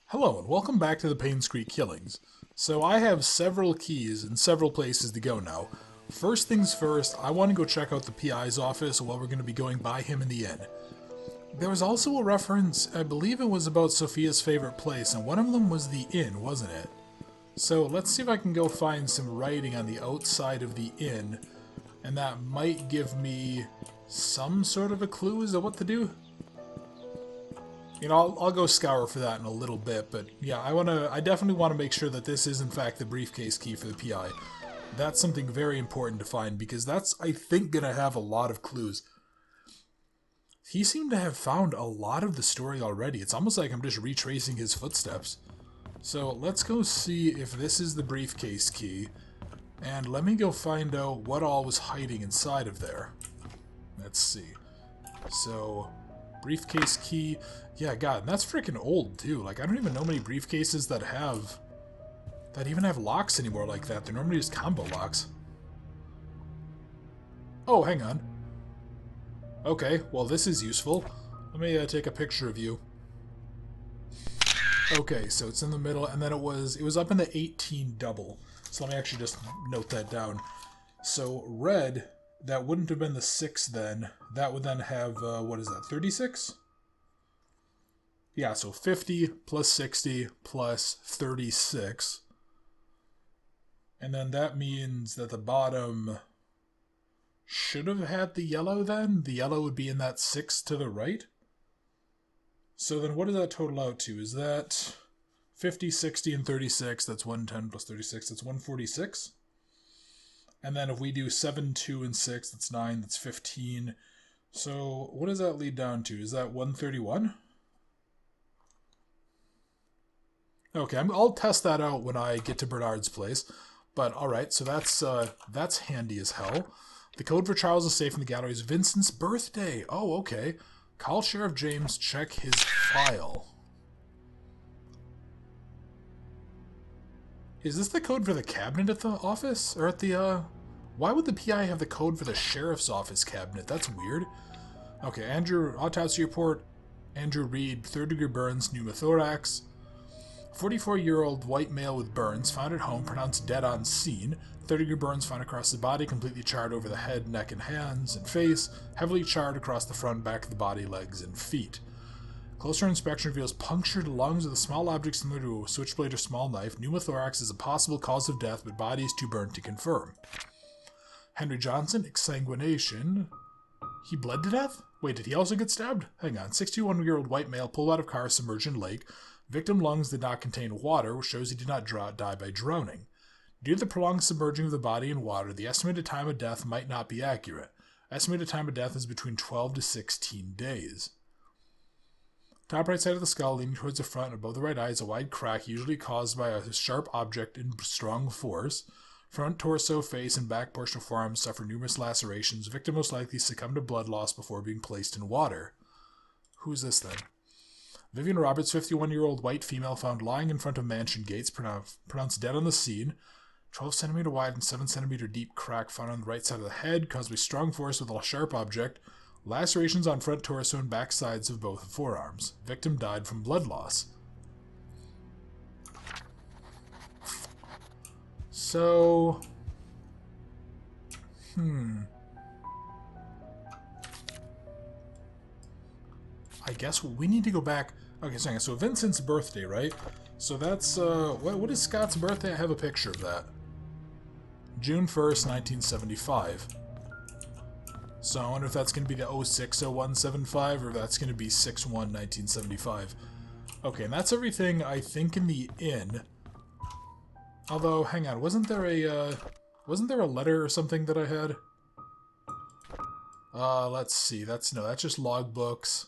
Hello and welcome back to the Painscreek killings. So I have several keys and several places to go now. First things first, I want to go check out the PI's office while we're going to be going by him in the inn. There was also a reference, I believe it was about Sophia's favorite place, and one of them was the inn, wasn't it? So let's see if I can go find some writing on the outside of the inn, and that might give me some sort of a clue as to what to do. You know, I'll go scour for that in a little bit, but yeah, I definitely want to make sure that this is in fact the briefcase key for the PI. That's something very important to find, because that's, I think, gonna have a lot of clues. He seemed to have found a lot of the story already. It's almost like I'm just retracing his footsteps. So let's go see if this is the briefcase key, and let me go find out what all was hiding inside of there. Let's see. So, briefcase key. Yeah, God, and that's freaking old, too. Like, I don't even know many briefcases that even have locks anymore like that. They're normally just combo locks. Oh, hang on. Okay, well, this is useful. Let me take a picture of you. Okay, so it's in the middle, and then it was up in the 18 double. So let me actually just note that down. So, red, that wouldn't have been the 6 then. That would then have, what is that, 36? Yeah, so 50 plus 60 plus 36. And then that means that the bottom should have had the yellow then. The yellow would be in that 6 to the right. So then what does that total out to? Is that 50, 60, and 36? That's 110 plus 36. That's 146. And then if we do 7, 2, and 6, that's 9. That's 15. So what does that lead down to? Is that 131? Okay, I'll test that out when I get to Bernard's place. But alright, so that's handy as hell. The code for Charles' safe in the gallery is Vincent's birthday. Oh, okay. Call Sheriff James, check his file. Is this the code for the cabinet at the office? Or at the, Why would the PI have the code for the sheriff's office cabinet? That's weird. Okay, Andrew, autopsy report. Andrew Reed, 3rd-degree burns, pneumothorax. 44-year-old white male with burns, found at home, pronounced dead on scene. 3rd-degree burns found across the body, completely charred over the head, neck, and hands, and face. Heavily charred across the front, back of the body, legs, and feet. Closer inspection reveals punctured lungs with a small object similar to a switchblade or small knife. Pneumothorax is a possible cause of death, but body is too burnt to confirm. Henry Johnson, exsanguination. He bled to death? Wait, did he also get stabbed? Hang on. 61-year-old white male pulled out of car submerged in lake. Victim lungs did not contain water, which shows he did not die by drowning. Due to the prolonged submerging of the body in water, the estimated time of death might not be accurate. Estimated time of death is between 12 to 16 days. Top right side of the skull, leaning towards the front above the right eye, is a wide crack, usually caused by a sharp object in strong force. Front torso, face, and back portion of forearms suffer numerous lacerations. Victim most likely succumbed to blood loss before being placed in water. Who's this then? Vivian Roberts, 51-year-old white female, found lying in front of mansion gates, pronounced dead on the scene. 12 centimeter wide and 7 centimeter deep crack found on the right side of the head, caused by strong force with a sharp object. Lacerations on front torso and back sides of both forearms. Victim died from blood loss. So... I guess we need to go back... Okay, so Vincent's birthday, right? So that's, what is Scott's birthday? I have a picture of that. June 1st, 1975. So I wonder if that's going to be the 060175 or if that's going to be 6/1/1975. Okay, and that's everything I think in the inn. Although, hang on, wasn't there a letter or something that I had? Let's see. That's just logbooks.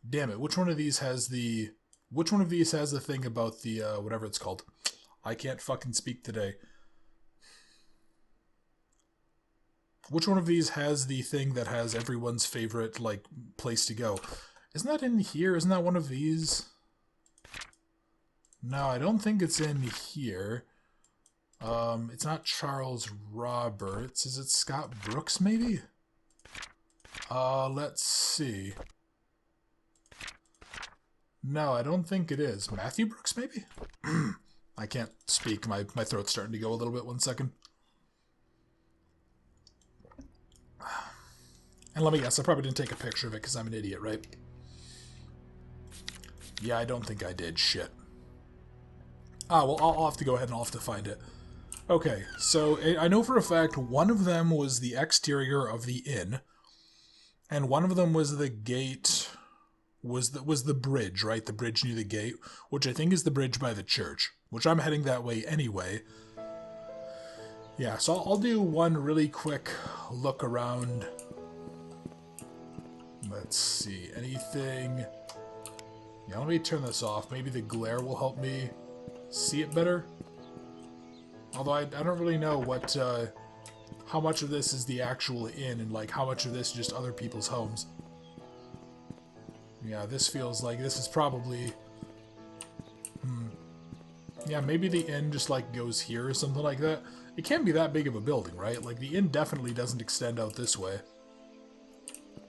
Damn it, which one of these has the thing about the, whatever it's called? I can't fucking speak today. Which one of these has the thing that has everyone's favorite, like, place to go? Isn't that in here? Isn't that one of these? No, I don't think it's in here. It's not Charles Roberts. Is it Scott Brooks, maybe? Let's see. No, I don't think it is. Matthew Brooks, maybe? I can't speak. My throat's starting to go a little bit. 1 second. And let me guess, I probably didn't take a picture of it because I'm an idiot, right? Yeah, I don't think I did. Shit. Ah, well, I'll have to go ahead and I'll have to find it. Okay, so I know for a fact one of them was the exterior of the inn, and one of them was the gate, was the bridge, right? The bridge near the gate, which I think is the bridge by the church, which I'm heading that way anyway. Yeah, so I'll do one really quick look around. Let's see, anything... Yeah, let me turn this off. Maybe the glare will help me see it better. Although I don't really know what, how much of this is the actual inn and, like, how much of this is just other people's homes. Yeah, this feels like this is probably... Yeah, maybe the inn just, like, goes here or something like that. It can't be that big of a building, right? Like, the inn definitely doesn't extend out this way.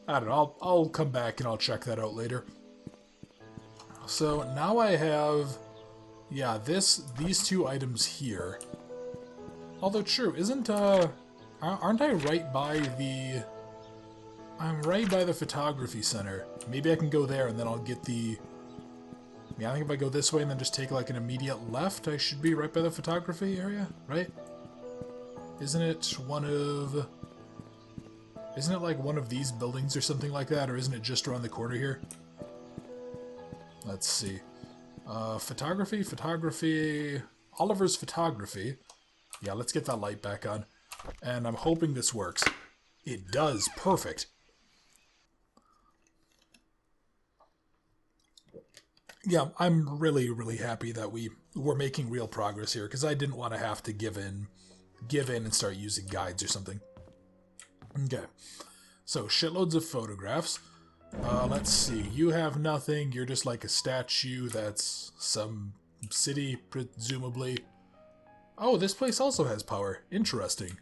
I don't know, I'll come back and I'll check that out later. So, now I have... Yeah, these two items here. Although, true, isn't, aren't I right by the... I'm right by the photography center. Maybe I can go there and then I'll get the... Yeah, I think if I go this way and then just take, like, an immediate left, I should be right by the photography area, right? Isn't it one of... Isn't it, like, one of these buildings or something like that? Or isn't it just around the corner here? Let's see. Photography... Oliver's photography. Yeah, let's get that light back on. And I'm hoping this works. It does. Perfect. Yeah, I'm really, really happy that we're making real progress here, because I didn't want to have to give in and start using guides or something. Okay. So, shitloads of photographs. Let's see. You have nothing. You're just like a statue that's some city, presumably. Oh, this place also has power. Interesting.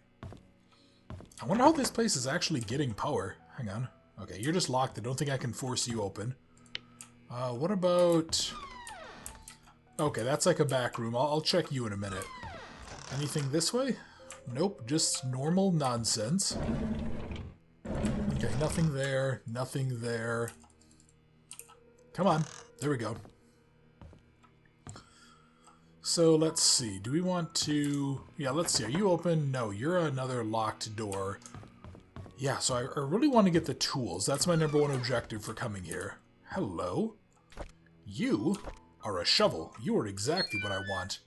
I wonder how this place is actually getting power. Hang on. Okay, you're just locked. I don't think I can force you open. What about... Okay, that's like a back room. I'll check you in a minute. Anything this way? Nope, just normal nonsense. Okay, nothing there. Nothing there. Come on. There we go. So, let's see. Do we want to... Yeah, let's see. Are you open? No, you're another locked door. Yeah, so I really want to get the tools. That's my #1 objective for coming here. Hello? You are a shovel. You are exactly what I want.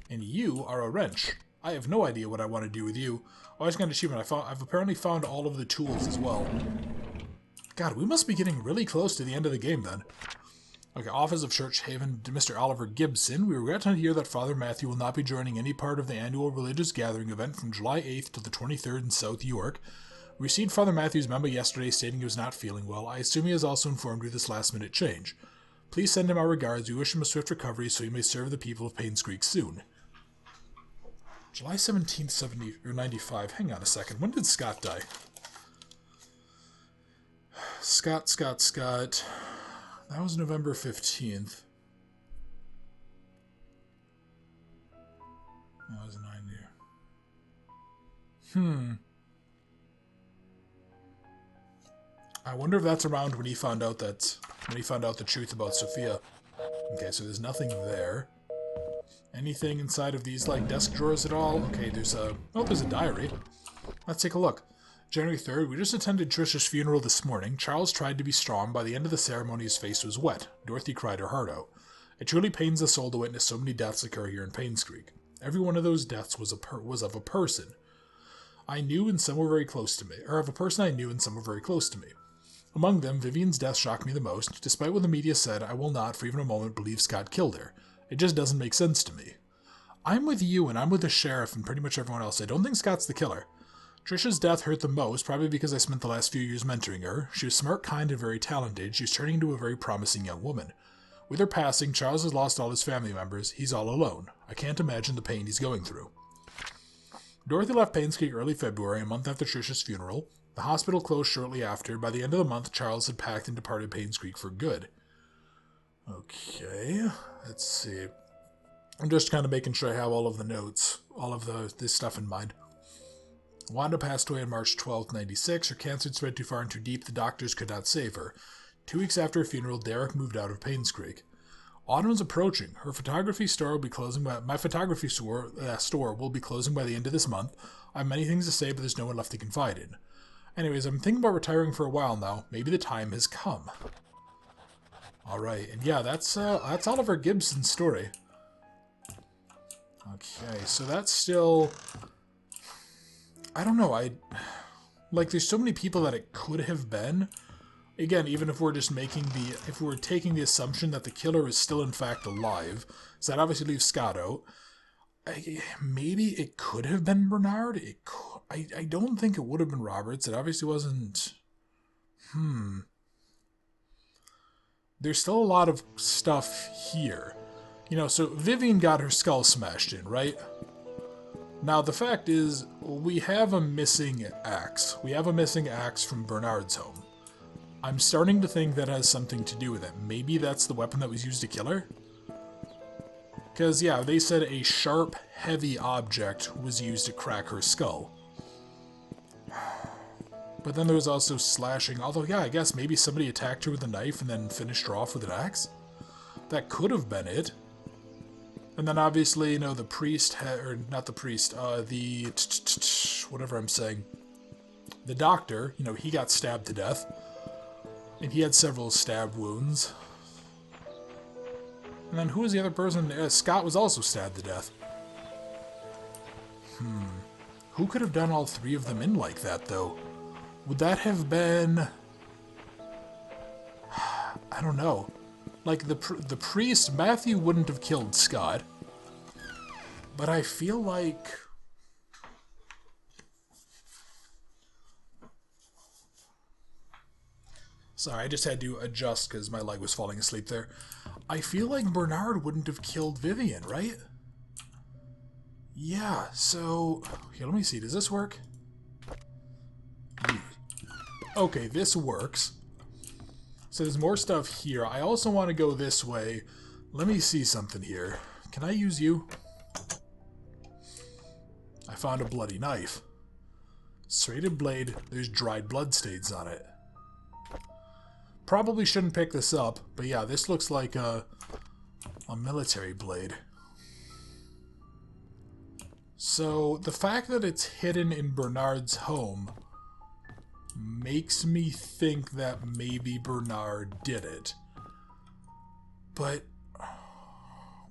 And you are a wrench. I have no idea what I want to do with you. Oh, I just got an achievement. I've apparently found all of the tools as well. God, we must be getting really close to the end of the game then. Okay, Office of Church Haven to Mr. Oliver Gibson. We regret to hear that Father Matthew will not be joining any part of the annual religious gathering event from July 8th to the 23rd in South York. We received Father Matthew's memo yesterday stating he was not feeling well. I assume he has also informed you of this last-minute change. Please send him our regards. We wish him a swift recovery so he may serve the people of Painscreek soon. July 17th, 95. Hang on a second. When did Scott die? Scott. That was November 15th. That was 90. I wonder if that's around when he found out the truth about Sophia. Okay, so there's nothing there. Anything inside of these, like, desk drawers at all? Okay, there's a diary. Let's take a look. January 3rd, we just attended Trisha's funeral this morning. Charles tried to be strong. By the end of the ceremony, his face was wet. Dorothy cried her heart out. It truly pains the soul to witness so many deaths occur here in Painscreek. Every one of those deaths was of a person I knew and some were very close to me, or of a person I knew and some were very close to me. Among them, Vivian's death shocked me the most. Despite what the media said, I will not, for even a moment, believe Scott killed her. It just doesn't make sense to me. I'm with you, and I'm with the sheriff and pretty much everyone else. I don't think Scott's the killer. Trisha's death hurt the most, probably because I spent the last few years mentoring her. She was smart, kind, and very talented. She's turning into a very promising young woman. With her passing, Charles has lost all his family members. He's all alone. I can't imagine the pain he's going through. Dorothy left Painscreek early February, a month after Trisha's funeral. The hospital closed shortly after. By the end of the month, Charles had packed and departed Painscreek for good. Okay, let's see. I'm just kind of making sure I have all of the notes, all of this stuff in mind. Wanda passed away on March 12th, 96. Her cancer had spread too far and too deep, the doctors could not save her. 2 weeks after her funeral, Derek moved out of Painscreek. Autumn is approaching. Her photography store will be closing by... My photography store will be closing by the end of this month. I have many things to say, but there's no one left to confide in. Anyways, I'm thinking about retiring for a while now. Maybe the time has come. Alright, and yeah, that's Oliver Gibson's story. Okay, so that's still... I don't know, like, there's so many people that it could have been. Again, even if we're just if we're taking the assumption that the killer is still in fact alive, so that obviously leaves Scott out. Maybe it could have been Bernard. I don't think it would have been Roberts. It obviously wasn't. There's still a lot of stuff here. You know, so Vivian got her skull smashed in, right? Now, the fact is, we have a missing axe. We have a missing axe from Bernard's home. I'm starting to think that has something to do with it. Maybe that's the weapon that was used to kill her? Because, yeah, they said a sharp, heavy object was used to crack her skull. But then there was also slashing. Although, yeah, I guess maybe somebody attacked her with a knife and then finished her off with an axe? That could have been it. And then obviously, you know, the priest, or not the priest, whatever I'm saying, the doctor, you know, he got stabbed to death. And he had several stab wounds. And then who was the other person? Scott was also stabbed to death. Who could have done all 3 of them in like that, though? Would that have been... I don't know. Like, the priest, Matthew wouldn't have killed Scott. But I feel like... Sorry, I just had to adjust because my leg was falling asleep there. I feel like Bernard wouldn't have killed Vivian, right? Yeah, so... Here, let me see. Does this work? Okay, this works. So there's more stuff here. I also want to go this way. Let me see something here. Can I use you? I found a bloody knife. Serrated blade. There's dried blood stains on it. Probably shouldn't pick this up, but yeah, this looks like a military blade. So the fact that it's hidden in Bernard's home makes me think that maybe Bernard did it. But,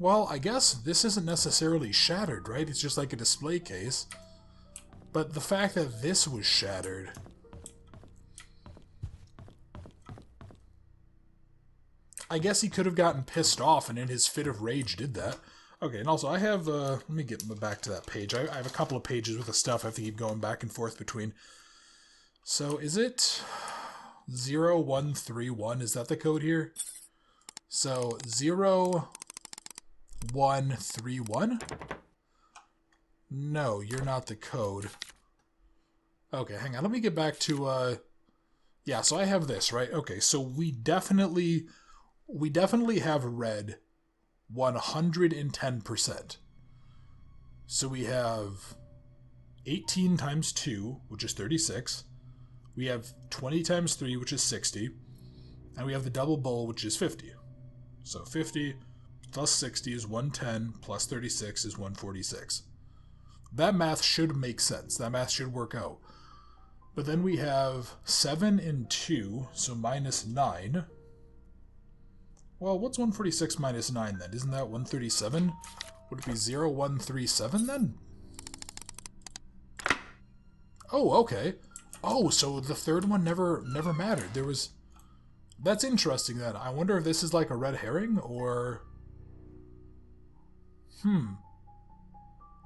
well, I guess this isn't necessarily shattered, right? It's just like a display case. But the fact that this was shattered... I guess he could have gotten pissed off and in his fit of rage did that. Okay, and also I have, let me get back to that page. I have a couple of pages with the stuff I have to keep going back and forth between. So is it 0131? Is that the code here? So 0131? No, you're not the code. Okay, hang on. Let me get back to, yeah, so I have this, right? Okay, so we definitely have read 110%. So we have 18 times 2, which is 36. We have 20 times 3, which is 60. And we have the double bowl, which is 50. So 50 plus 60 is 110, plus 36 is 146. That math should make sense. That math should work out. But then we have 7 and 2, so minus 9. Well, what's 146 minus 9 then? Isn't that 137? Would it be 0137 then? Oh, okay. Oh, so the third one never mattered. There was... That's interesting then. I wonder if this is like a red herring or...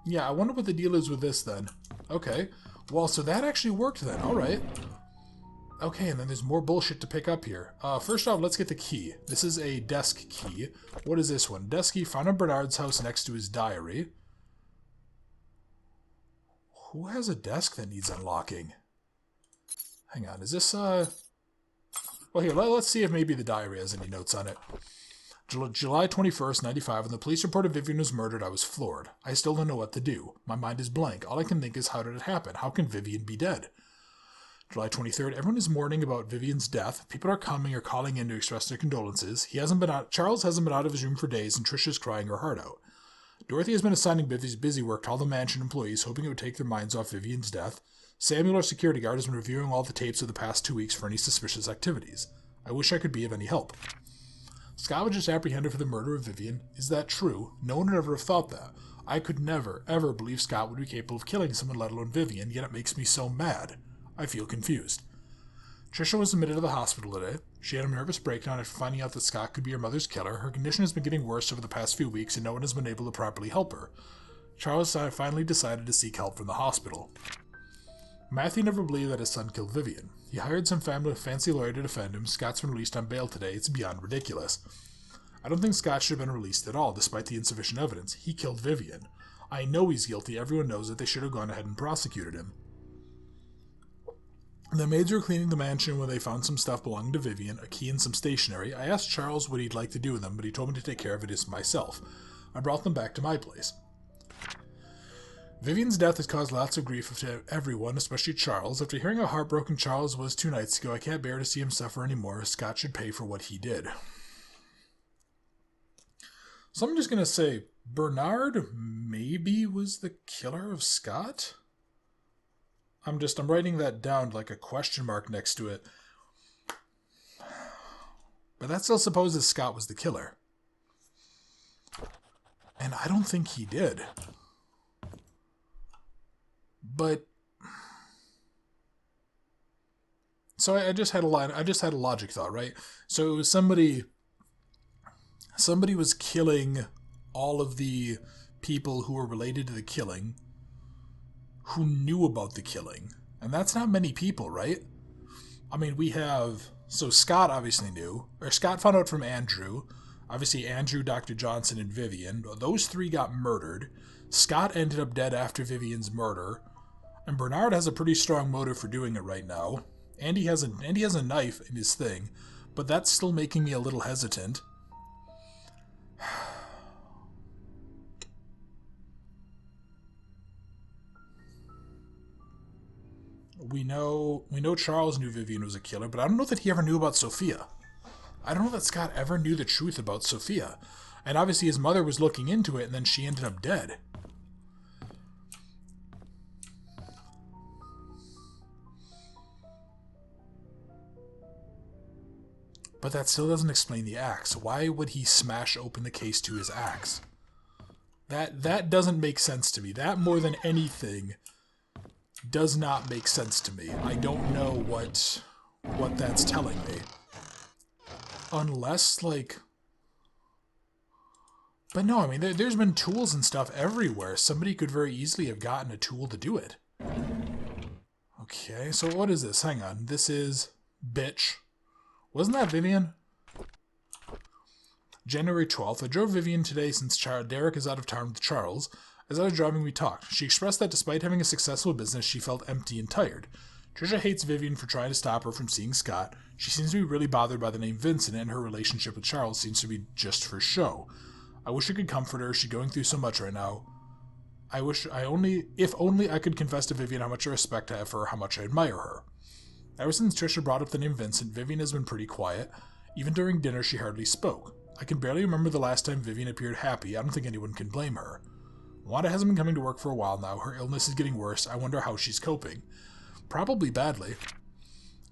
Yeah, I wonder what the deal is with this then. Okay. Well, so that actually worked then. Alright. Okay, and then there's more bullshit to pick up here. First off, let's get the key. This is a desk key. What is this one? Desk key found in Bernard's house next to his diary. Who has a desk that needs unlocking? Hang on, is this, Well, here, let's see if maybe the diary has any notes on it. July 21st, 95, when the police reported Vivian was murdered, I was floored. I still don't know what to do. My mind is blank. All I can think is, how did it happen? How can Vivian be dead? July 23rd, everyone is mourning about Vivian's death. People are coming or calling in to express their condolences. Charles hasn't been out of his room for days, and Trisha's crying her heart out. Dorothy has been assigning busy work to all the mansion employees, hoping it would take their minds off Vivian's death. Samuel, our security guard, has been reviewing all the tapes of the past 2 weeks for any suspicious activities. I wish I could be of any help. Scott was just apprehended for the murder of Vivian. Is that true? No one would ever have thought that. I could never, ever believe Scott would be capable of killing someone, let alone Vivian, yet it makes me so mad. I feel confused. Trisha was admitted to the hospital today. She had a nervous breakdown after finding out that Scott could be her mother's killer. Her condition has been getting worse over the past few weeks, and no one has been able to properly help her. Charles finally decided to seek help from the hospital. Matthew never believed that his son killed Vivian. He hired some fancy lawyer to defend him. Scott's been released on bail today. It's beyond ridiculous. I don't think Scott should have been released at all, despite the insufficient evidence. He killed Vivian. I know he's guilty. Everyone knows that they should have gone ahead and prosecuted him. The maids were cleaning the mansion when they found some stuff belonging to Vivian, a key and some stationery. I asked Charles what he'd like to do with them, but he told me to take care of it myself. I brought them back to my place. Vivian's death has caused lots of grief to everyone, especially Charles. After hearing how heartbroken Charles was 2 nights ago, I can't bear to see him suffer anymore. Scott should pay for what he did. So I'm just going to say, Bernard maybe was the killer of Scott? I'm writing that down like a question mark next to it. But that still supposes Scott was the killer. And I don't think he did. But so I just had a logic thought, right? So it was somebody was killing all of the people who were related to the killing, who knew about the killing. And that's not many people, right? I mean, so Scott obviously knew, or Scott found out from Andrew. Obviously Andrew, Dr. Johnson, and Vivian. Those 3 got murdered. Scott ended up dead after Vivian's murder. And Bernard has a pretty strong motive for doing it right now. Andy has a knife in his thing, but that's still making me a little hesitant. We know Charles knew Vivian was a killer, but I don't know that he ever knew about Sophia. I don't know that Scott ever knew the truth about Sophia. And obviously his mother was looking into it, and then she ended up dead. But that still doesn't explain the axe. Why would he smash open the case to his axe? That doesn't make sense to me. That, more than anything, does not make sense to me. I don't know what that's telling me. Unless, like... But no, I mean, there's been tools and stuff everywhere. Somebody could very easily have gotten a tool to do it. Okay, so what is this? Hang on. This is... Bitch. Wasn't that Vivian? January 12th. I drove Vivian today since Derek is out of town with Charles. As I was driving, we talked. She expressed that despite having a successful business, she felt empty and tired. Trisha hates Vivian for trying to stop her from seeing Scott. She seems to be really bothered by the name Vincent, and her relationship with Charles seems to be just for show. I wish I could comfort her. She's going through so much right now. If only I could confess to Vivian how much respect I have for her, how much I admire her. Ever since Trisha brought up the name Vincent, Vivian has been pretty quiet. Even during dinner, she hardly spoke. I can barely remember the last time Vivian appeared happy. I don't think anyone can blame her. Wanda hasn't been coming to work for a while now. Her illness is getting worse. I wonder how she's coping. Probably badly.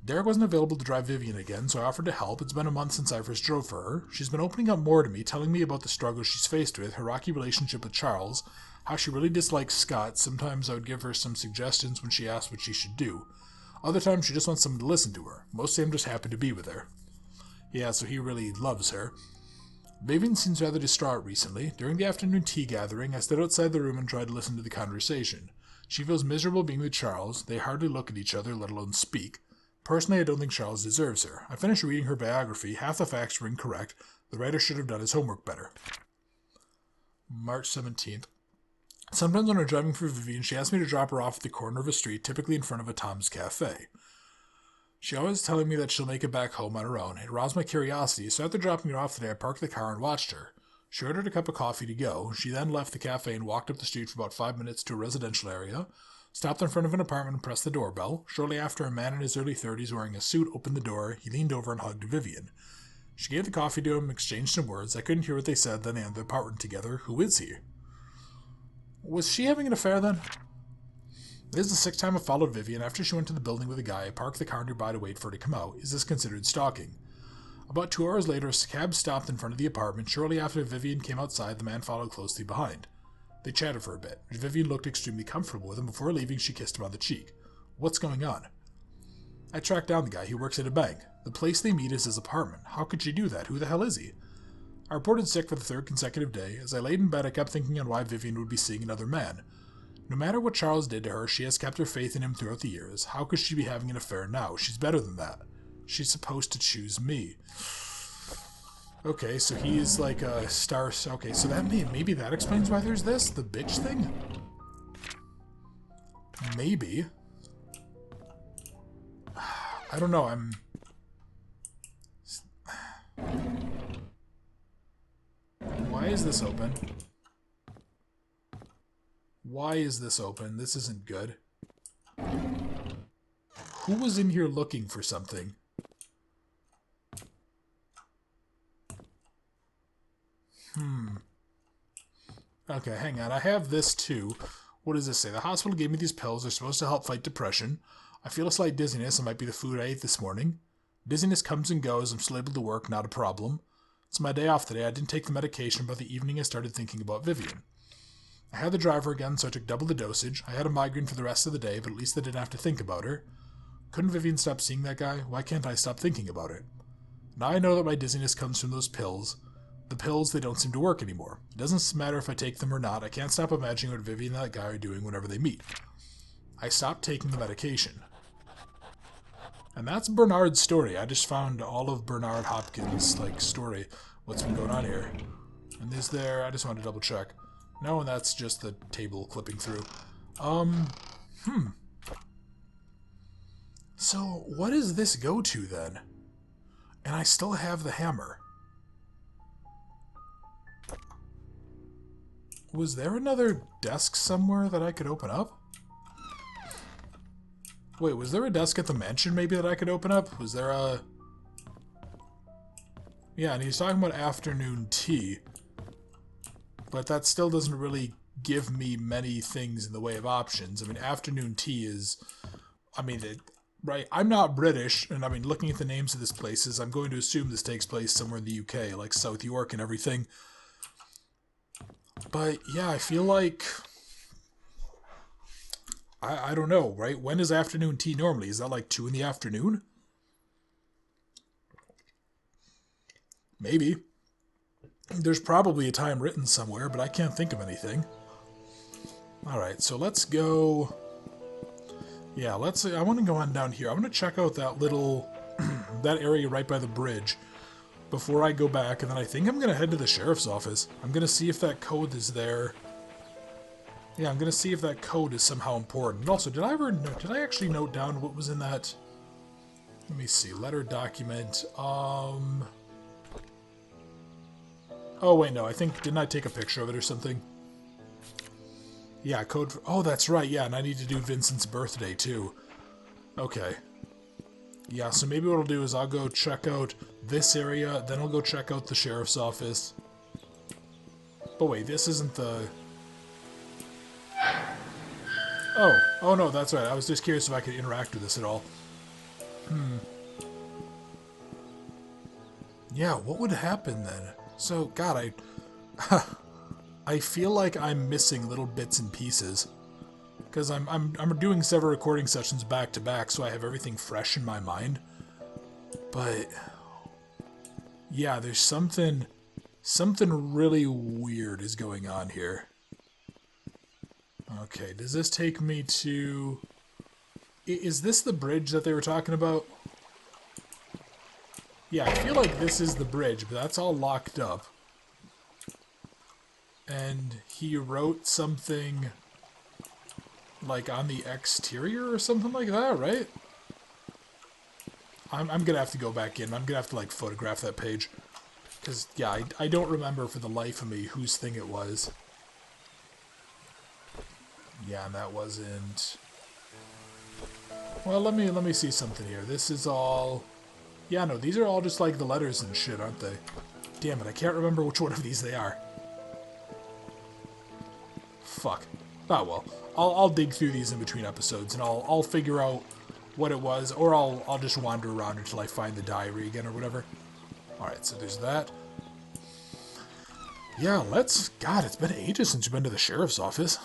Derek wasn't available to drive Vivian again, so I offered to help. It's been a month since I first drove for her. She's been opening up more to me, telling me about the struggles she's faced with, her rocky relationship with Charles, how she really dislikes Scott. Sometimes I would give her some suggestions when she asked what she should do. Other times she just wants someone to listen to her. Mostly I'm just happy to be with her. Yeah, so he really loves her. Vivian seems rather distraught recently. During the afternoon tea gathering, I stood outside the room and tried to listen to the conversation. She feels miserable being with Charles. They hardly look at each other, let alone speak. Personally, I don't think Charles deserves her. I finished reading her biography. Half the facts were incorrect. The writer should have done his homework better. March 17th. Sometimes when I'm driving for Vivian, she asks me to drop her off at the corner of a street, typically in front of a Tom's Cafe. She always telling me that she'll make it back home on her own. It aroused my curiosity, so after dropping her off today, I parked the car and watched her. She ordered a cup of coffee to go. She then left the cafe and walked up the street for about 5 minutes to a residential area, stopped in front of an apartment and pressed the doorbell. Shortly after, a man in his early 30s wearing a suit opened the door. He leaned over and hugged Vivian. She gave the coffee to him, exchanged some words. I couldn't hear what they said, then they entered the apartment together. Who is he? Was she having an affair then? This is the 6th time I followed Vivian. After she went to the building with a guy, I parked the car nearby to wait for her to come out. Is this considered stalking? About 2 hours later, a cab stopped in front of the apartment. Shortly after Vivian came outside, the man followed closely behind. They chatted for a bit. Vivian looked extremely comfortable with him. Before leaving, she kissed him on the cheek. What's going on? I tracked down the guy. He works at a bank. The place they meet is his apartment. How could she do that? Who the hell is he? I reported sick for the 3rd consecutive day. As I laid in bed, I kept thinking on why Vivian would be seeing another man. No matter what Charles did to her, she has kept her faith in him throughout the years. How could she be having an affair now? She's better than that. She's supposed to choose me. Okay, so he's like a star... Okay, so that maybe that explains why there's this? The bitch thing? Maybe. I don't know, Why is this open? Why is this open? This isn't good. Who was in here looking for something? Okay, hang on. I have this too. What does this say? The hospital gave me these pills. They're supposed to help fight depression. I feel a slight dizziness. It might be the food I ate this morning. Dizziness comes and goes. I'm still able to work. Not a problem. It's my day off today. I didn't take the medication. By the evening, I started thinking about Vivian. I had the driver again, so I took double the dosage. I had a migraine for the rest of the day, but at least I didn't have to think about her. Couldn't Vivian stop seeing that guy? Why can't I stop thinking about it? Now I know that my dizziness comes from those pills. The pills, they don't seem to work anymore. It doesn't matter if I take them or not. I can't stop imagining what Vivian and that guy are doing whenever they meet. I stopped taking the medication. And that's Bernard's story. I just found all of Bernard Hopkins' story. What's been going on here? And is there... I just wanted to double check. No, and that's just the table clipping through. So, what does this go to, then? And I still have the hammer. Was there another desk somewhere that I could open up? Wait, was there a desk at the mansion, maybe, that I could open up? Was there a... Yeah, and he's talking about afternoon tea. But that still doesn't really give me many things in the way of options. I mean, afternoon tea is... I mean, right, I'm not British, and I mean, looking at the names of these places, I'm going to assume this takes place somewhere in the UK, like South York and everything. But, yeah, I feel like... I don't know, right? When is afternoon tea normally? Is that like 2 in the afternoon? Maybe. There's probably a time written somewhere, but I can't think of anything. Alright, so let's go... Yeah, I want to go on down here. I want to check out that little... that area right by the bridge before I go back, and then I think I'm going to head to the sheriff's office. I'm going to see if that code is there. Yeah, I'm going to see if that code is somehow important. And also, did I actually note down what was in that? Let me see. Letter document. Oh, wait, no. I think, didn't I take a picture of it or something? Yeah, code for... Oh, that's right. Yeah, and I need to do Vincent's birthday, too. Okay. Yeah, so maybe what I'll do is I'll go check out this area, then I'll go check out the sheriff's office. But wait, this isn't the... Oh no, that's right. I was just curious if I could interact with this at all. Yeah, what would happen then? So, God, I feel like I'm missing little bits and pieces. Because I'm doing several recording sessions back to back, so I have everything fresh in my mind. But yeah, there's something really weird is going on here. Okay, does this take me to... Is this the bridge that they were talking about? Yeah, I feel like this is the bridge, but that's all locked up. And he wrote something... like on the exterior or something like that, right? I'm gonna have to go back in. I'm gonna have to, like, photograph that page. Because, yeah, I don't remember for the life of me whose thing it was. Yeah, and that wasn't... Well, let me see something here. This is all... Yeah, no, these are all just, like, the letters and shit, aren't they? Damn it, I can't remember which one of these they are. Fuck. Oh, well. I'll dig through these in between episodes, and I'll figure out what it was, or I'll just wander around until I find the diary again, or whatever. Alright, so there's that. Yeah, God, it's been ages since you've been to the sheriff's office.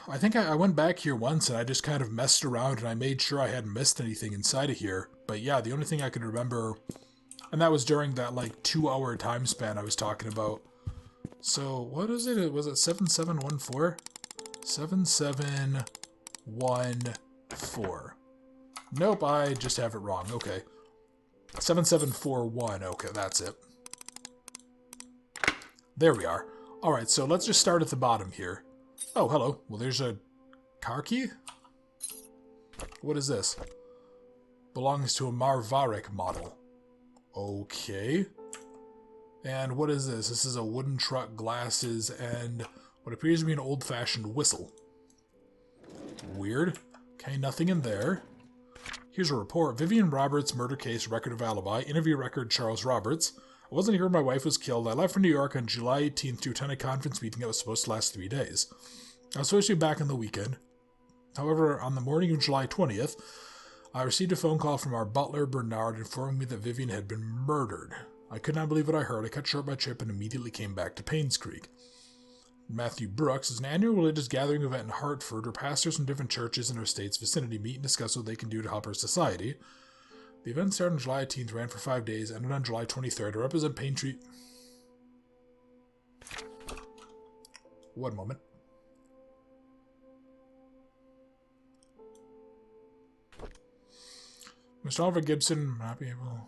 I think I went back here once, and I just kind of messed around, and I made sure I hadn't missed anything inside of here. But yeah, the only thing I could remember... And that was during that, like, 2-hour time span I was talking about. So, what is it? Was it 7714? 7714. Nope, I just have it wrong. Okay. 7741. Okay, that's it. There we are. Alright, so let's just start at the bottom here. Oh, hello. Well, there's a car key? What is this? Belongs to a Marvarek model. Okay. And what is this? This is a wooden truck, glasses, and what appears to be an old-fashioned whistle. Weird. Okay, nothing in there. Here's a report. Vivian Roberts, murder case, record of alibi. Interview record, Charles Roberts. I wasn't here when my wife was killed. I left for New York on July 18th to attend a conference meeting that was supposed to last 3 days. I was supposed to be back on the weekend. However, on the morning of July 20th, I received a phone call from our butler, Bernard, informing me that Vivian had been murdered. I could not believe what I heard. I cut short my trip and immediately came back to Painscreek. Matthew Brooks is an annual religious gathering event in Hartford where pastors from different churches in our state's vicinity meet and discuss what they can do to help our society. The event started on July 18th, ran for 5 days, ended on July 23rd to represent Painscreek. One moment. Mr. Oliver Gibson, not be able...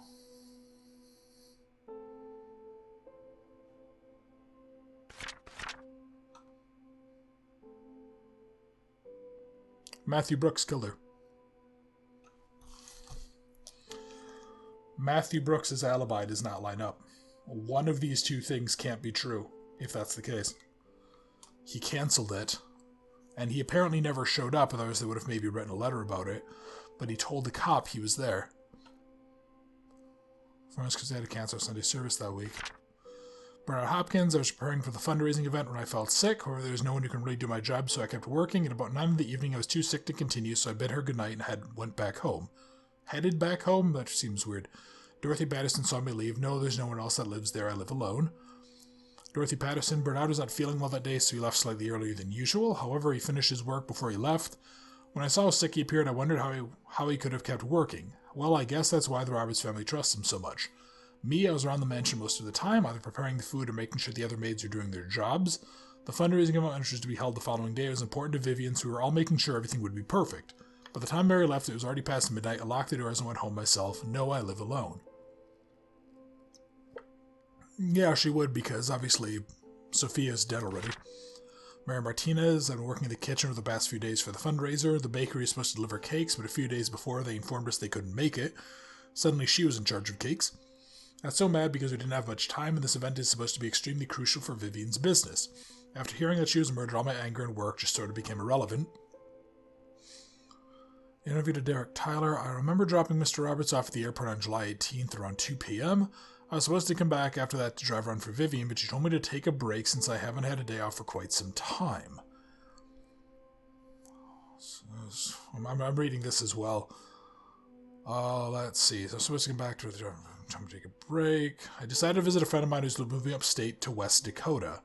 Matthew Brooks killed her. Matthew Brooks' alibi does not line up. One of these two things can't be true, if that's the case. He canceled it, and he apparently never showed up, otherwise they would have maybe written a letter about it, but he told the cop he was there. Because they had to cancel Sunday service that week. Bernard Hopkins, I was preparing for the fundraising event when I felt sick. However, there was no one who can really do my job, so I kept working. At about 9 in the evening, I was too sick to continue, so I bid her goodnight and went back home. Headed back home? That seems weird. Dorothy Patterson saw me leave. No, there's no one else that lives there. I live alone. Dorothy Patterson, Bernard was not feeling well that day, so he left slightly earlier than usual. However, he finished his work before he left. When I saw how sick he appeared, I wondered how he could have kept working. Well, I guess that's why the Roberts family trusts him so much. Me, I was around the mansion most of the time, either preparing the food or making sure the other maids are doing their jobs. The fundraising event was to be held the following day. It was important to Vivian, so we were all making sure everything would be perfect. By the time Mary left, it was already past midnight. I locked the doors and went home myself. No, I live alone. Yeah, she would, because obviously Sophia's dead already. Mary Martinez, I've been working in the kitchen for the past few days for the fundraiser. The bakery is supposed to deliver cakes, but a few days before they informed us they couldn't make it. Suddenly she was in charge of cakes. I was so mad because we didn't have much time, and this event is supposed to be extremely crucial for Vivian's business. After hearing that she was murdered, all my anger and work just sort of became irrelevant. Interview to Derek Tyler. I remember dropping Mr. Roberts off at the airport on July 18th around 2 p.m. I was supposed to come back after that to drive around for Vivian, but she told me to take a break since I haven't had a day off for quite some time. So, I'm reading this as well. Let's see. So I'm supposed to come back to the time to take a break. I decided to visit a friend of mine who's moving upstate to West Dakota.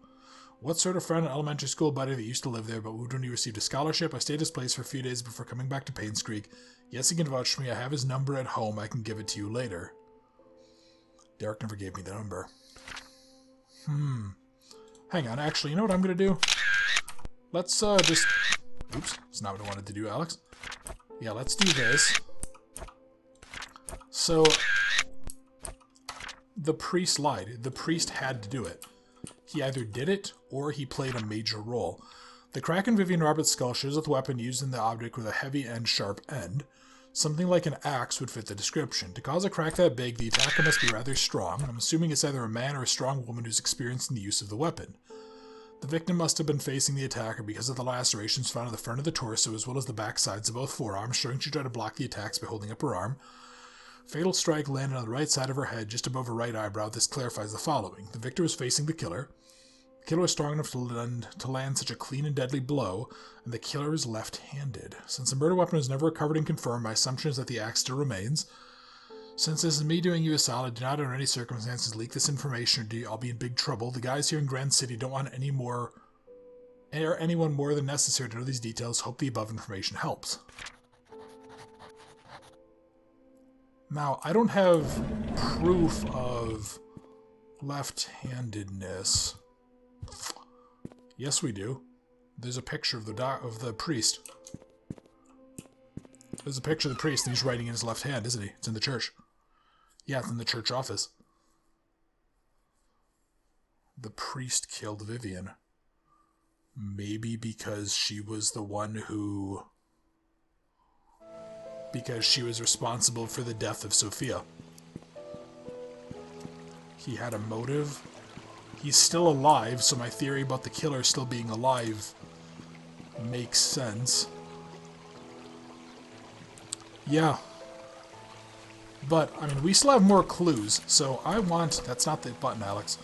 What sort of friend? An elementary school buddy that used to live there but moved when he received a scholarship. I stayed at his place for a few days before coming back to Painscreek. Yes, he can vouch for me. I have his number at home. I can give it to you later. Derek never gave me the number. Hang on. Actually, you know what I'm going to do? Let's just... Oops. That's not what I wanted to do, Alex. Yeah, let's do this. So... The priest lied. The priest had to do it. He either did it, or he played a major role. The crack in Vivian Roberts' skull shows that the weapon used in the object with a heavy and sharp end. Something like an axe would fit the description. To cause a crack that big, the attacker must be rather strong. I'm assuming it's either a man or a strong woman who's experienced in the use of the weapon. The victim must have been facing the attacker because of the lacerations found on the front of the torso as well as the back sides of both forearms, showing she tried to block the attacks by holding up her arm. Fatal strike landed on the right side of her head, just above her right eyebrow. This clarifies the following. The victor was facing the killer. The killer was strong enough to land such a clean and deadly blow, and the killer is left-handed. Since the murder weapon was never recovered and confirmed, my assumption is that the axe still remains. Since this is me doing you a solid, do not under any circumstances leak this information or I'll be in big trouble. The guys here in Grand City don't want anyone more than necessary to know these details. Hope the above information helps. Now, I don't have proof of left-handedness. Yes, we do. There's a picture of the priest. There's a picture of the priest, and he's writing in his left hand, isn't he? It's in the church. Yeah, it's in the church office. The priest killed Vivian. Maybe because she was the one who... Because she was responsible for the death of Sophia. He had a motive. He's still alive, so my theory about the killer still being alive makes sense. Yeah. But, I mean, we still have more clues, so I want... That's not the button, Alex.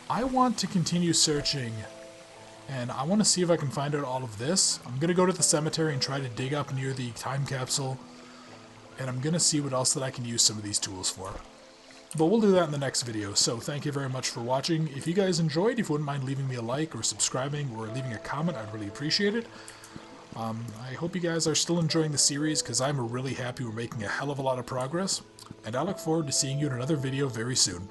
I want to continue searching, and I want to see if I can find out all of this. I'm going to go to the cemetery and try to dig up near the time capsule, and I'm going to see what else that I can use some of these tools for. But we'll do that in the next video, so thank you very much for watching. If you guys enjoyed, if you wouldn't mind leaving me a like or subscribing or leaving a comment, I'd really appreciate it. I hope you guys are still enjoying the series, because I'm really happy we're making a hell of a lot of progress, and I look forward to seeing you in another video very soon.